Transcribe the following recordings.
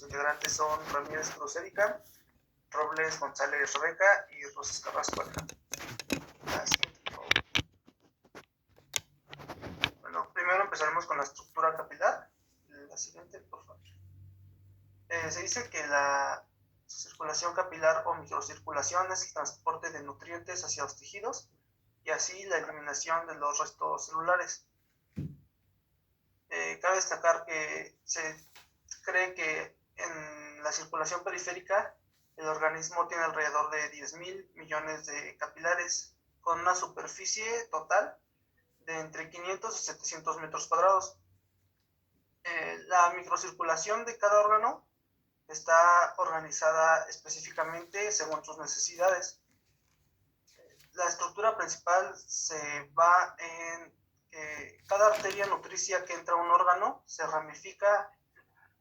integrantes son Ramírez Cruz Erika, Robles González Rebeca y Rosas Carrasco Alejandra. La siguiente, por favor. Bueno, primero empezaremos con la estructura capilar. La siguiente, por favor. Se dice que la circulación capilar o microcirculación es el transporte de nutrientes hacia los tejidos y así la eliminación de los restos celulares. Cabe destacar que se cree que en la circulación periférica el organismo tiene alrededor de 10.000 millones de capilares con una superficie total de entre 500 y 700 metros cuadrados. La microcirculación de cada órgano está organizada específicamente según sus necesidades. La estructura principal se va en que cada arteria nutricia que entra a un órgano se ramifica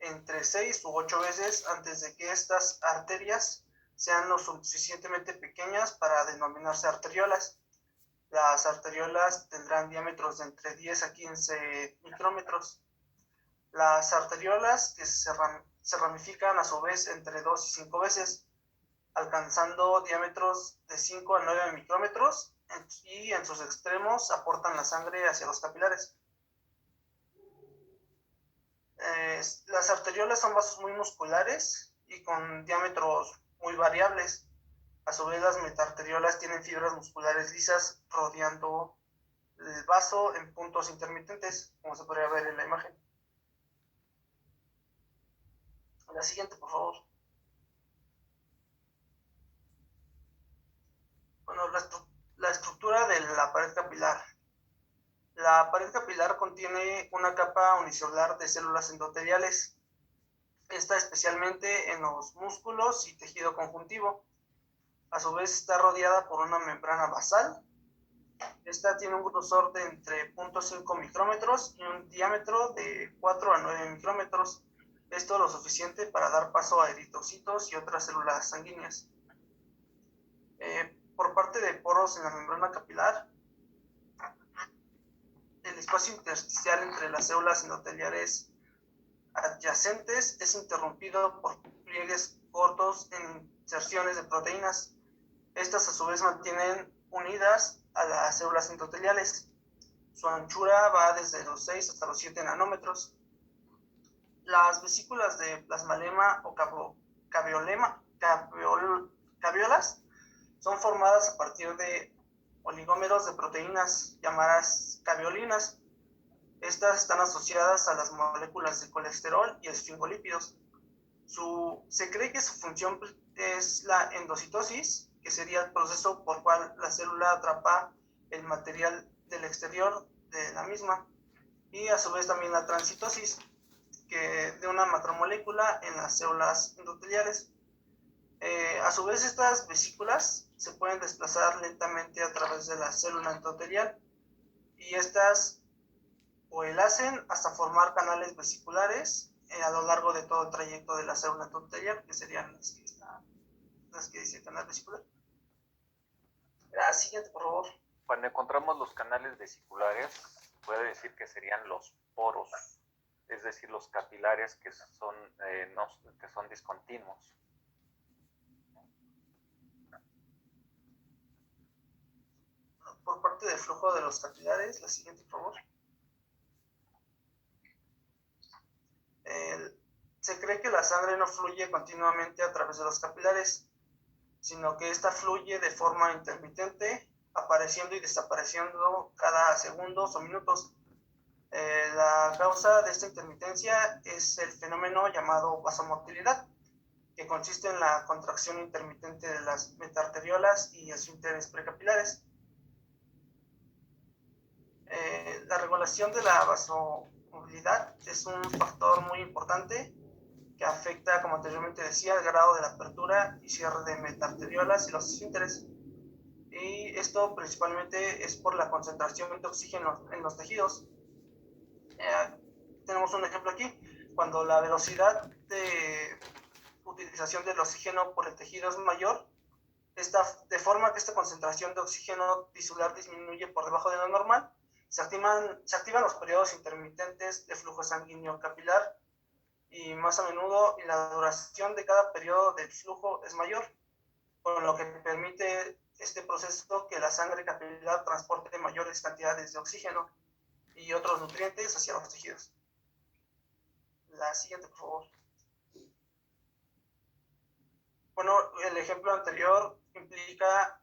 entre 6 u 8 veces antes de que estas arterias sean lo suficientemente pequeñas para denominarse arteriolas. Las arteriolas tendrán diámetros de entre 10 a 15 micrómetros. Las arteriolas que se ramifican a su vez entre 2 y 5 veces, alcanzando diámetros de 5 a 9 micrómetros y en sus extremos aportan la sangre hacia los capilares. Las arteriolas son vasos muy musculares y con diámetros muy variables. A su vez, las metaarteriolas tienen fibras musculares lisas rodeando el vaso en puntos intermitentes, como se podría ver en la imagen. La siguiente, por favor. Bueno, la estructura de la pared capilar. La pared capilar contiene una capa unicelular de células endoteliales. Esta especialmente en los músculos y tejido conjuntivo. A su vez está rodeada por una membrana basal. Esta tiene un grosor de entre 0.5 micrómetros y un diámetro de 4 a 9 micrómetros. Esto lo suficiente para dar paso a eritrocitos y otras células sanguíneas. Por parte de poros en la membrana capilar, el espacio intersticial entre las células endoteliales adyacentes es interrumpido por pliegues cortos en inserciones de proteínas. Estas a su vez mantienen unidas a las células endoteliales. Su anchura va desde los 6 hasta los 7 nanómetros. Las vesículas de plasmalema o caviolas son formadas a partir de oligómeros de proteínas llamadas caviolinas. Estas están asociadas a las moléculas de colesterol y esfingolípidos. Se cree que su función es la endocitosis, que sería el proceso por cual la célula atrapa el material del exterior de la misma, y a su vez también la transitosis, que de una macromolécula en las células endoteliales. A su vez, estas vesículas se pueden desplazar lentamente a través de la célula endotelial y estas hacen hasta formar canales vesiculares a lo largo de todo el trayecto de la célula endotelial, que serían las que dice canal vesicular. La siguiente, por favor. Cuando encontramos los canales vesiculares, puede decir que serían los poros, es decir, los capilares que son discontinuos. Por parte del flujo de los capilares, la siguiente, por favor. Se cree que la sangre no fluye continuamente a través de los capilares, sino que esta fluye de forma intermitente, apareciendo y desapareciendo cada segundos o minutos. La causa de esta intermitencia es el fenómeno llamado vasomotilidad, que consiste en la contracción intermitente de las metaarteriolas y esfínteres precapilares. La regulación de la vasomovilidad es un factor muy importante que afecta, como anteriormente decía, el grado de la apertura y cierre de metaarteriolas y los esfínteres. Y esto principalmente es por la concentración de oxígeno en los tejidos. Tenemos un ejemplo aquí. Cuando la velocidad de utilización del oxígeno por el tejido es mayor, de forma que esta concentración de oxígeno tisular disminuye por debajo de lo normal, se activan los periodos intermitentes de flujo sanguíneo capilar y más a menudo, y la duración de cada periodo del flujo es mayor, por lo que permite este proceso que la sangre capilar transporte mayores cantidades de oxígeno y otros nutrientes hacia los tejidos. La siguiente, por favor. Bueno, el ejemplo anterior implica,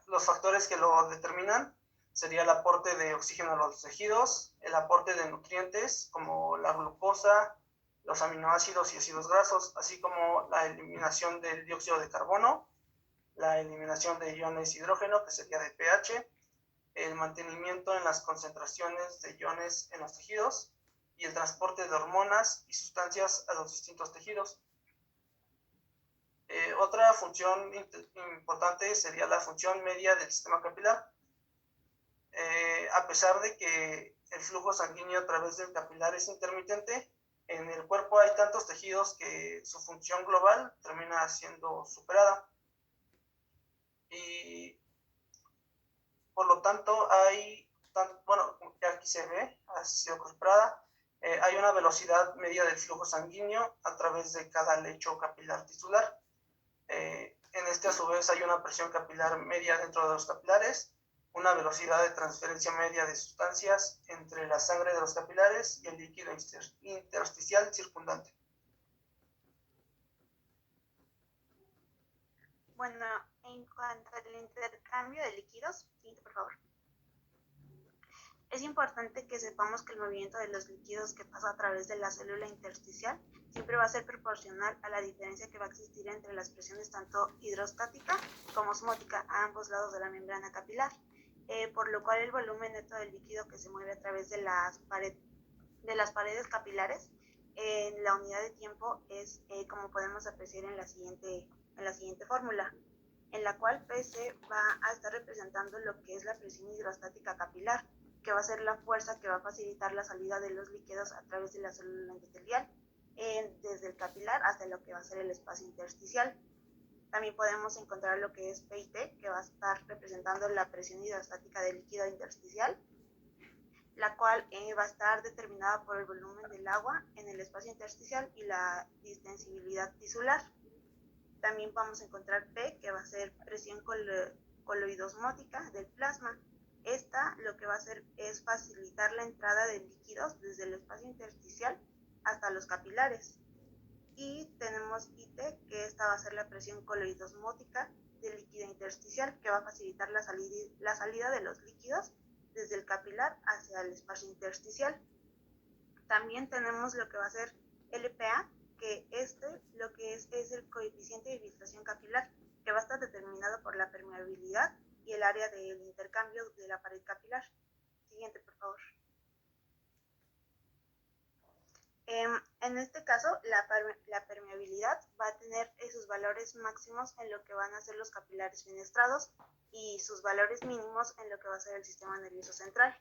los factores que lo determinan sería el aporte de oxígeno a los tejidos, el aporte de nutrientes como la glucosa, los aminoácidos y ácidos grasos, así como la eliminación del dióxido de carbono, la eliminación de iones hidrógeno, que sería de pH, el mantenimiento en las concentraciones de iones en los tejidos y el transporte de hormonas y sustancias a los distintos tejidos. Otra función importante sería la función media del sistema capilar. A pesar de que el flujo sanguíneo a través del capilar es intermitente, en el cuerpo hay tantos tejidos que su función global termina siendo superada. Y por lo tanto ya aquí se ve, ha sido superada, hay una velocidad media del flujo sanguíneo a través de cada lecho capilar tisular. En este, a su vez, hay una presión capilar media dentro de los capilares, una velocidad de transferencia media de sustancias entre la sangre de los capilares y el líquido intersticial circundante. Bueno, en cuanto al intercambio de líquidos, siguiente, por favor. Es importante que sepamos que el movimiento de los líquidos que pasa a través de la célula intersticial siempre va a ser proporcional a la diferencia que va a existir entre las presiones tanto hidrostática como osmótica a ambos lados de la membrana capilar, por lo cual el volumen neto del líquido que se mueve a través de las paredes capilares en la unidad de tiempo es como podemos apreciar en la siguiente fórmula, en la cual PC va a estar representando lo que es la presión hidrostática capilar, que va a ser la fuerza que va a facilitar la salida de los líquidos a través de la célula endotelial, desde el capilar hasta lo que va a ser el espacio intersticial. También podemos encontrar lo que es PIT, que va a estar representando la presión hidrostática del líquido intersticial, la cual va a estar determinada por el volumen del agua en el espacio intersticial y la distensibilidad tisular. También vamos a encontrar P, que va a ser presión coloidosmótica del plasma. Esta lo que va a hacer es facilitar la entrada de líquidos desde el espacio intersticial hasta los capilares. Y tenemos IT, que esta va a ser la presión coloidosmótica del líquido intersticial, que va a facilitar la salida de los líquidos desde el capilar hacia el espacio intersticial. También tenemos lo que va a ser LPA, que lo que es el coeficiente de filtración capilar, que va a estar determinado por la permeabilidad y el área del intercambio de la pared capilar. Siguiente, por favor. En este caso, la permeabilidad va a tener sus valores máximos en lo que van a ser los capilares fenestrados y sus valores mínimos en lo que va a ser el sistema nervioso central.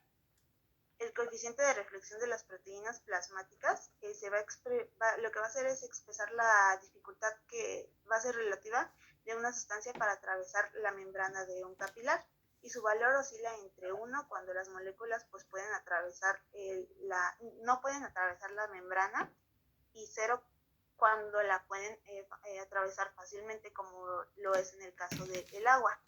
El coeficiente de reflexión de las proteínas plasmáticas lo que va a hacer es expresar la dificultad que va a ser relativa de una sustancia para atravesar la membrana de un capilar, y su valor oscila entre 1 cuando las moléculas pues no pueden atravesar la membrana, y 0 cuando la pueden atravesar fácilmente, como lo es en el caso del agua.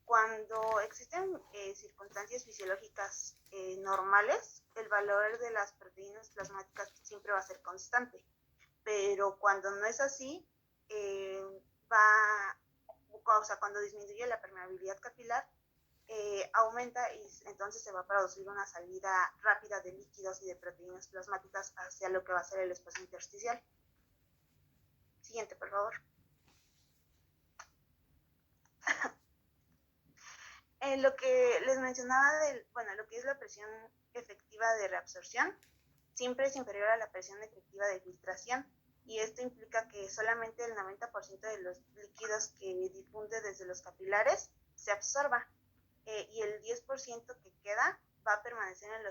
Cuando existen circunstancias fisiológicas normales, el valor de las proteínas plasmáticas siempre va a ser constante, pero cuando no es así, cuando disminuye la permeabilidad capilar, aumenta, y entonces se va a producir una salida rápida de líquidos y de proteínas plasmáticas hacia lo que va a ser el espacio intersticial. Siguiente, por favor. Lo que les mencionaba lo que es la presión efectiva de reabsorción siempre es inferior a la presión efectiva de filtración, y esto implica que solamente el 90% de los líquidos que difunde desde los capilares se absorba, y el 10% que queda va a permanecer en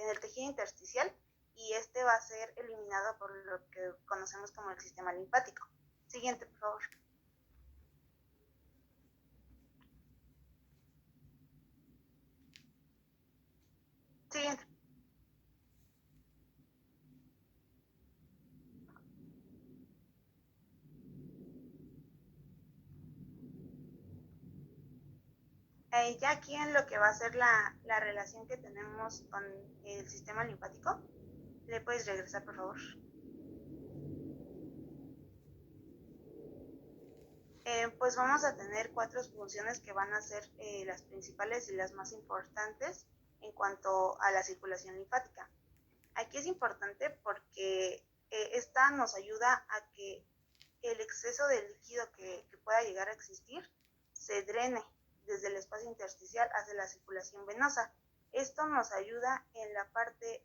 el tejido intersticial, y este va a ser eliminado por lo que conocemos como el sistema linfático. Siguiente, por favor. Siguiente. Ya aquí en lo que va a ser la relación que tenemos con el sistema linfático, ¿le puedes regresar, por favor? Pues vamos a tener 4 funciones que van a ser las principales y las más importantes en cuanto a la circulación linfática. Aquí es importante porque esta nos ayuda a que el exceso de líquido que pueda llegar a existir se drene desde el espacio intersticial hacia la circulación venosa. Esto nos ayuda en la parte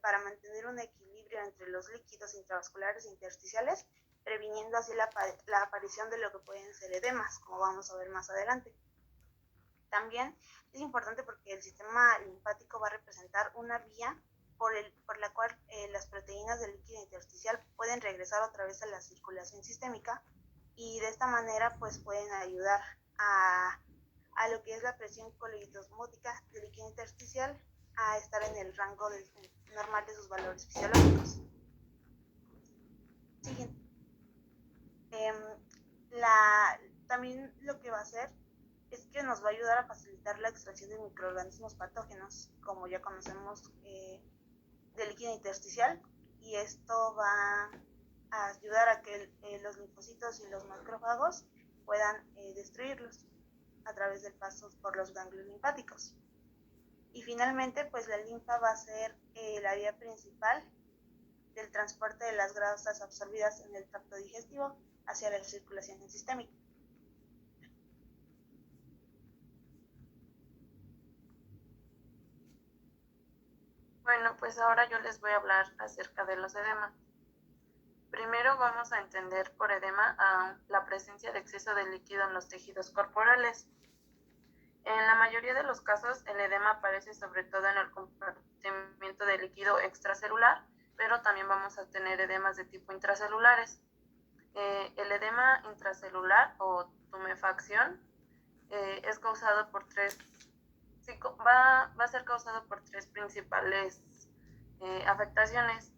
para mantener un equilibrio entre los líquidos intravasculares e intersticiales, previniendo así la aparición de lo que pueden ser edemas, como vamos a ver más adelante. También es importante porque el sistema linfático va a representar una vía por la cual las proteínas del líquido intersticial pueden regresar otra vez a la circulación sistémica, y de esta manera pues pueden ayudar a lo que es la presión coleidosmótica del líquido intersticial a estar en el rango normal de sus valores fisiológicos. Siguiente. También lo que va a hacer es que nos va a ayudar a facilitar la extracción de microorganismos patógenos, como ya conocemos, del líquido intersticial, y esto va a ayudar a que los linfocitos y los macrófagos puedan destruirlos a través del paso por los ganglios linfáticos. Y finalmente, pues la linfa va a ser la vía principal del transporte de las grasas absorbidas en el tracto digestivo hacia la circulación sistémica. Bueno, pues ahora yo les voy a hablar acerca de los edemas. Primero vamos a entender por edema a la presencia de exceso de líquido en los tejidos corporales. En la mayoría de los casos, el edema aparece sobre todo en el compartimiento de líquido extracelular, pero también vamos a tener edemas de tipo intracelulares. El edema intracelular o tumefacción es causado por va a ser causado por 3 principales afectaciones.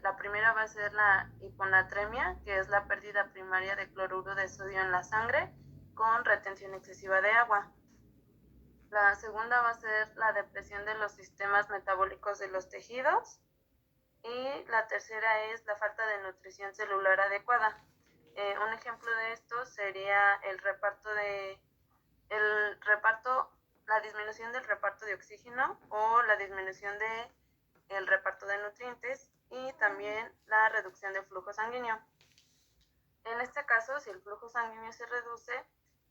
La primera va a ser la hiponatremia, que es la pérdida primaria de cloruro de sodio en la sangre con retención excesiva de agua. La segunda va a ser la depresión de los sistemas metabólicos de los tejidos. Y la tercera es la falta de nutrición celular adecuada. Un ejemplo de esto sería la disminución del reparto de oxígeno o la disminución del reparto de nutrientes, y también la reducción del flujo sanguíneo. En este caso, si el flujo sanguíneo se reduce,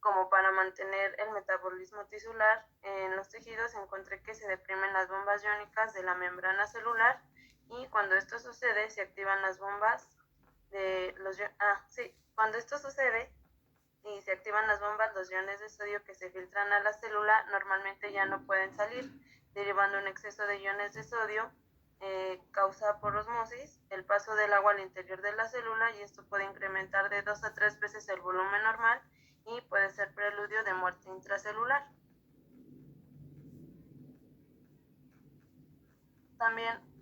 como para mantener el metabolismo tisular en los tejidos, encontré que se deprimen las bombas iónicas de la membrana celular, y cuando esto sucede se activan las bombas cuando esto sucede y se activan las bombas, los iones de sodio que se filtran a la célula normalmente ya no pueden salir, derivando un exceso de iones de sodio causa por osmosis el paso del agua al interior de la célula, y esto puede incrementar de 2 a 3 veces el volumen normal y puede ser preludio de muerte intracelular. También,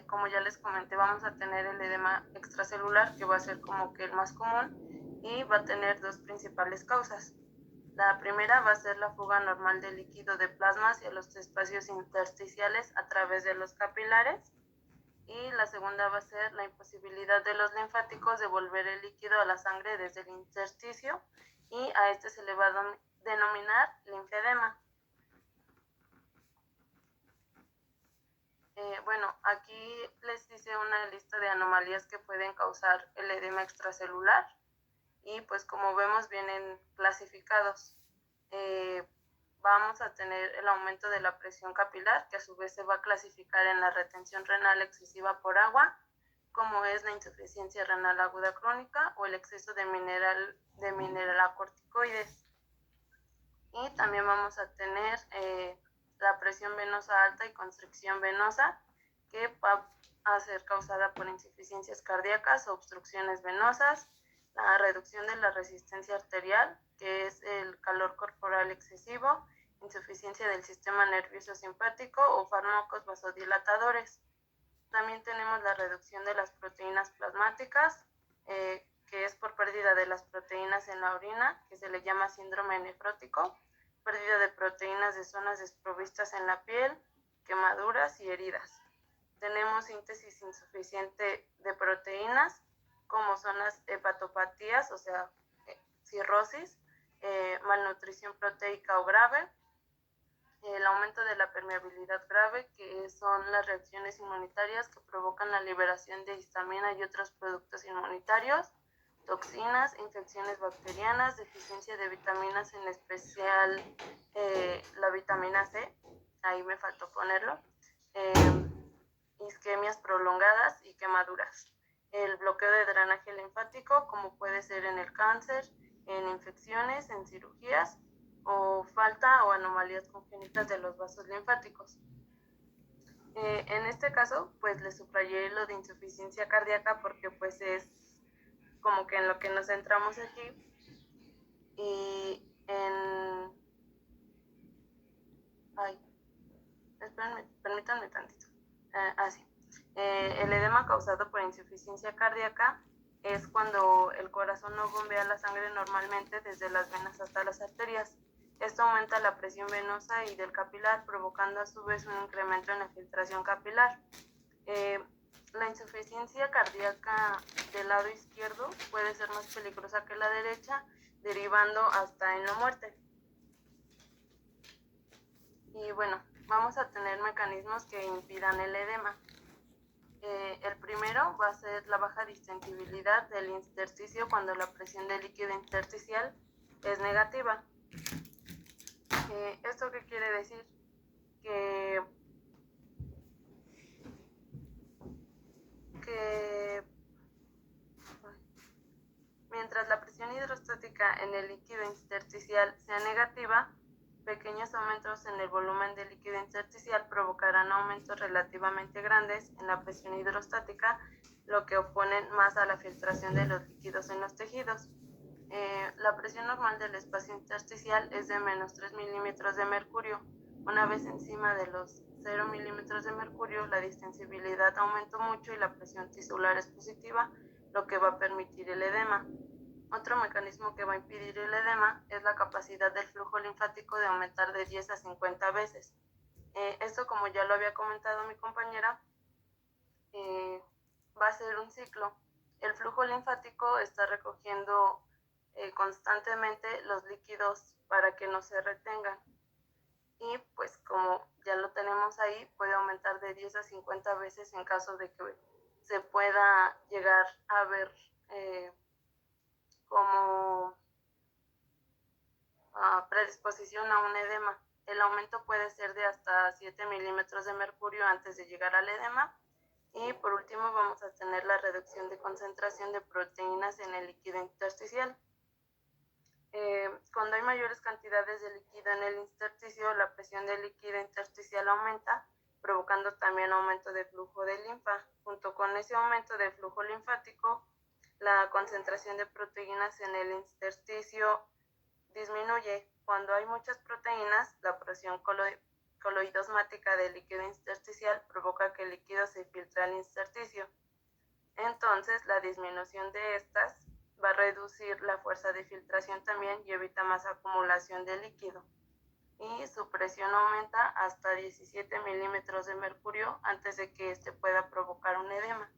como ya les comenté, vamos a tener el edema extracelular, que va a ser como que el más común, y va a tener 2 principales causas. La primera va a ser la fuga normal de líquido de plasma hacia los espacios intersticiales a través de los capilares, y la segunda va a ser la imposibilidad de los linfáticos de devolver el líquido a la sangre desde el intersticio, y a este se le va a denominar linfedema. Bueno, aquí les hice una lista de anomalías que pueden causar el edema extracelular, y pues como vemos vienen clasificados. Vamos a tener el aumento de la presión capilar, que a su vez se va a clasificar en la retención renal excesiva por agua, como es la insuficiencia renal aguda crónica o el exceso de mineralocorticoides. Y también vamos a tener la presión venosa alta y constricción venosa, que va a ser causada por insuficiencias cardíacas o obstrucciones venosas, la reducción de la resistencia arterial, que es el calor corporal excesivo, insuficiencia del sistema nervioso simpático o fármacos vasodilatadores. También tenemos la reducción de las proteínas plasmáticas, que es por pérdida de las proteínas en la orina, que se le llama síndrome nefrótico, pérdida de proteínas de zonas desprovistas en la piel, quemaduras y heridas. Tenemos síntesis insuficiente de proteínas, como son las hepatopatías, o sea, cirrosis, malnutrición proteica o grave, el aumento de la permeabilidad grave, que son las reacciones inmunitarias que provocan la liberación de histamina y otros productos inmunitarios, toxinas, infecciones bacterianas, deficiencia de vitaminas, en especial la vitamina C, ahí me faltó ponerlo, isquemias prolongadas y quemaduras. El bloqueo de drenaje linfático, como puede ser en el cáncer, en infecciones, en cirugías, o falta o anomalías congénitas de los vasos linfáticos. En este caso, pues le subrayé lo de insuficiencia cardíaca porque pues es como que en lo que nos centramos aquí. Y permítanme tantito. Sí. El edema causado por insuficiencia cardíaca es cuando el corazón no bombea la sangre normalmente desde las venas hasta las arterias. Esto aumenta la presión venosa y del capilar, provocando a su vez un incremento en la filtración capilar. La insuficiencia cardíaca del lado izquierdo puede ser más peligrosa que la derecha, derivando hasta en la muerte. Y bueno, vamos a tener mecanismos que impidan el edema. El primero va a ser la baja distensibilidad del intersticio cuando la presión del líquido intersticial es negativa. ¿Esto qué quiere decir? Que mientras la presión hidrostática en el líquido intersticial sea negativa, pequeños aumentos en el volumen del líquido intersticial provocarán aumentos relativamente grandes en la presión hidrostática, lo que oponen más a la filtración de los líquidos en los tejidos. La presión normal del espacio intersticial es de menos 3 milímetros de mercurio. Una vez encima de los 0 milímetros de mercurio, la distensibilidad aumentó mucho y la presión tisular es positiva, lo que va a permitir el edema. Otro mecanismo que va a impedir el edema es la capacidad del flujo linfático de aumentar de 10 a 50 veces. Esto, como ya lo había comentado mi compañera, va a ser un ciclo. El flujo linfático está recogiendo constantemente los líquidos para que no se retengan. Y pues como ya lo tenemos ahí, puede aumentar de 10 a 50 veces en caso de que se pueda llegar a ver como predisposición a un edema. El aumento puede ser de hasta 7 milímetros de mercurio antes de llegar al edema. Y por último vamos a tener la reducción de concentración de proteínas en el líquido intersticial. Cuando hay mayores cantidades de líquido en el intersticio, la presión del líquido intersticial aumenta, provocando también aumento de flujo de linfa. Junto con ese aumento de flujo linfático, la concentración de proteínas en el intersticio disminuye. Cuando hay muchas proteínas, la presión coloidosmática del líquido intersticial provoca que el líquido se filtre al intersticio. Entonces, la disminución de estas va a reducir la fuerza de filtración también y evita más acumulación de líquido. Y su presión aumenta hasta 17 milímetros de mercurio antes de que este pueda provocar un edema.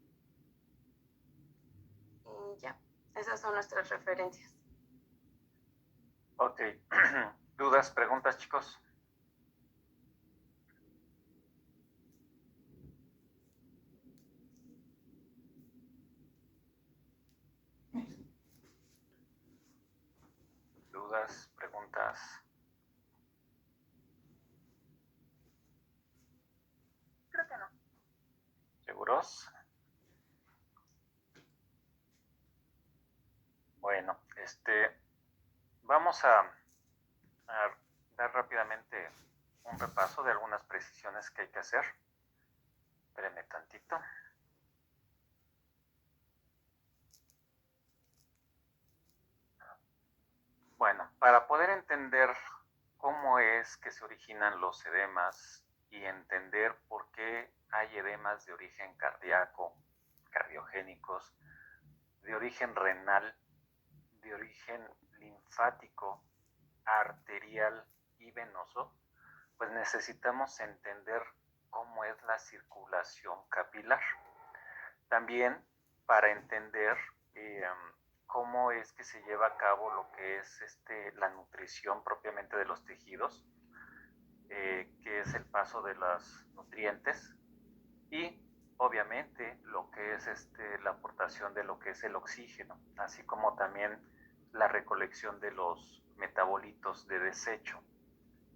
Y ya, esas son nuestras referencias. Ok. ¿Dudas, preguntas, chicos? ¿Dudas, preguntas? Creo que no. ¿Seguros? Bueno, vamos a dar rápidamente un repaso de algunas precisiones que hay que hacer. Espérenme tantito. Bueno, para poder entender cómo es que se originan los edemas y entender por qué hay edemas de origen cardíaco, cardiogénicos, de origen renal, de origen linfático, arterial y venoso, pues necesitamos entender cómo es la circulación capilar. También para entender cómo es que se lleva a cabo lo que es la nutrición propiamente de los tejidos, que es el paso de los nutrientes, y obviamente lo que es la aportación de lo que es el oxígeno, así como también la recolección de los metabolitos de desecho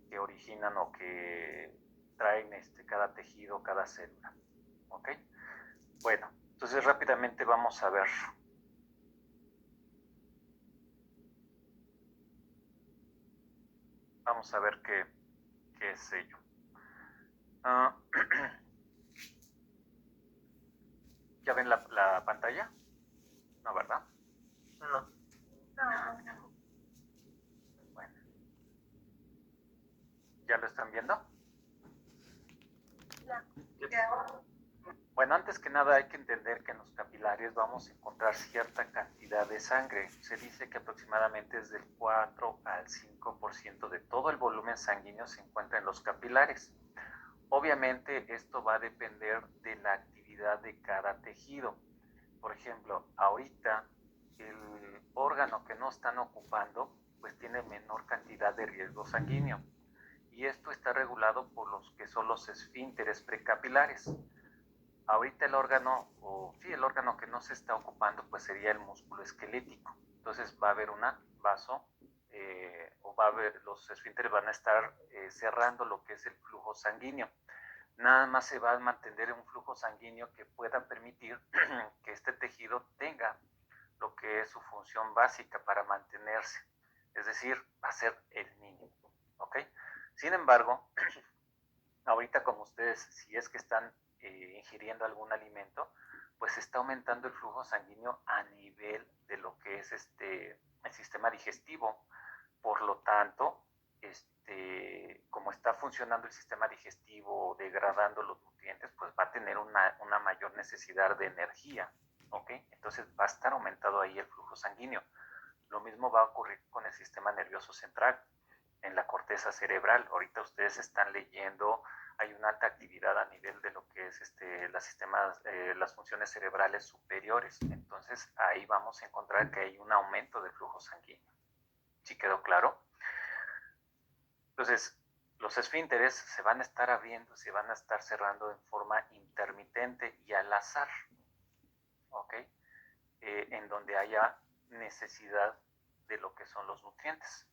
que originan o que traen cada tejido, cada célula. ¿Ok? Bueno, entonces rápidamente vamos a ver. Vamos a ver qué es ello. ¿Ya ven la pantalla? No, ¿verdad? No. Bueno. ¿Ya lo están viendo? Bueno, antes que nada hay que entender que en los capilares vamos a encontrar cierta cantidad de sangre. Se dice que aproximadamente es del 4 al 5% de todo el volumen sanguíneo se encuentra en los capilares. Obviamente esto va a depender de la actividad de cada tejido. Por ejemplo, ahorita el órgano que no están ocupando pues tiene menor cantidad de riesgo sanguíneo. Y esto está regulado por los que son los esfínteres precapilares. Ahorita el órgano que no se está ocupando pues sería el músculo esquelético. Entonces va a haber una vaso los esfínteres van a estar cerrando lo que es el flujo sanguíneo. Nada más se va a mantener un flujo sanguíneo que pueda permitir que este tejido tenga lo que es su función básica para mantenerse, es decir, va a ser el mínimo, ¿ok? Sin embargo, ahorita como ustedes, si es que están ingiriendo algún alimento, pues está aumentando el flujo sanguíneo a nivel de lo que es el sistema digestivo. Por lo tanto, como está funcionando el sistema digestivo, degradando los nutrientes, pues va a tener una mayor necesidad de energía, ¿ok? Entonces va a estar aumentado ahí el flujo sanguíneo. Lo mismo va a ocurrir con el sistema nervioso central, en la corteza cerebral. Ahorita ustedes están leyendo, hay una alta actividad a nivel de lo que es las funciones cerebrales superiores. Entonces ahí vamos a encontrar que hay un aumento del flujo sanguíneo. ¿Sí quedó claro? Entonces, los esfínteres se van a estar abriendo, se van a estar cerrando en forma intermitente y al azar, ¿ok? En donde haya necesidad de lo que son los nutrientes.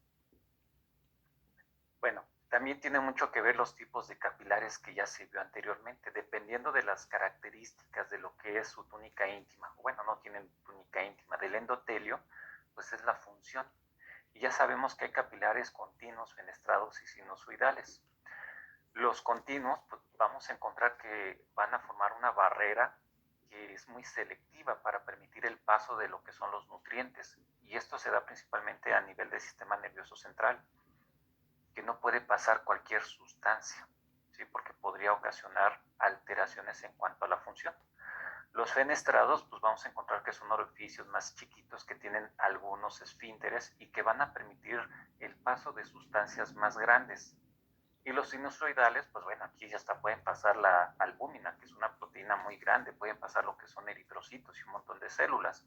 Bueno, también tiene mucho que ver los tipos de capilares que ya se vio anteriormente, dependiendo de las características de lo que es su túnica íntima. Bueno, no tienen túnica íntima, del endotelio, pues es la función. Y ya sabemos que hay capilares continuos, fenestrados y sinusoidales. Los continuos, pues vamos a encontrar que van a formar una barrera que es muy selectiva para permitir el paso de lo que son los nutrientes. Y esto se da principalmente a nivel del sistema nervioso central, que no puede pasar cualquier sustancia, ¿sí? Porque podría ocasionar alteraciones en cuanto a la función. Los fenestrados, pues vamos a encontrar que son orificios más chiquitos que tienen algunos esfínteres y que van a permitir el paso de sustancias más grandes. Y los sinusoidales, pues bueno, aquí ya hasta pueden pasar la albúmina, que es una proteína muy grande, pueden pasar lo que son eritrocitos y un montón de células.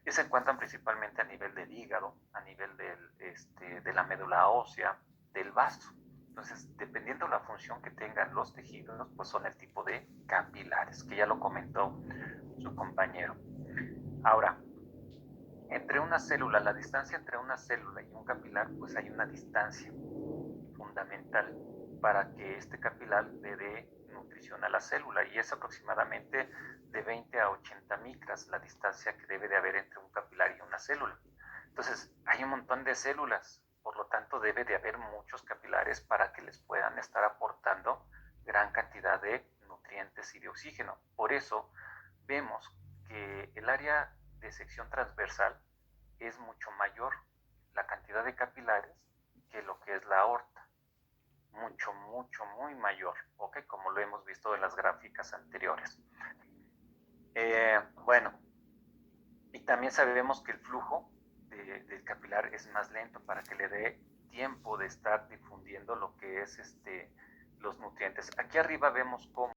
Y se encuentran principalmente a nivel del hígado, a nivel de la médula ósea, del vaso. Entonces, dependiendo la función que tengan los tejidos, pues son el tipo de capilares, que ya lo comentó su compañero. Ahora, entre una célula, la distancia entre una célula y un capilar, pues hay una distancia fundamental para que este capilar le dé nutrición a la célula, y es aproximadamente de 20 a 80 micras la distancia que debe de haber entre un capilar y una célula. Entonces, hay un montón de células, por lo tanto debe de haber muchos capilares para que les puedan estar aportando gran cantidad de nutrientes y de oxígeno. Por eso vemos que el área de sección transversal es mucho mayor la cantidad de capilares que lo que es la aorta. Muy mayor, ¿ok? Como lo hemos visto en las gráficas anteriores. Bueno, y también sabemos que el flujo del capilar es más lento para que le dé tiempo de estar difundiendo lo que es los nutrientes. Aquí arriba vemos cómo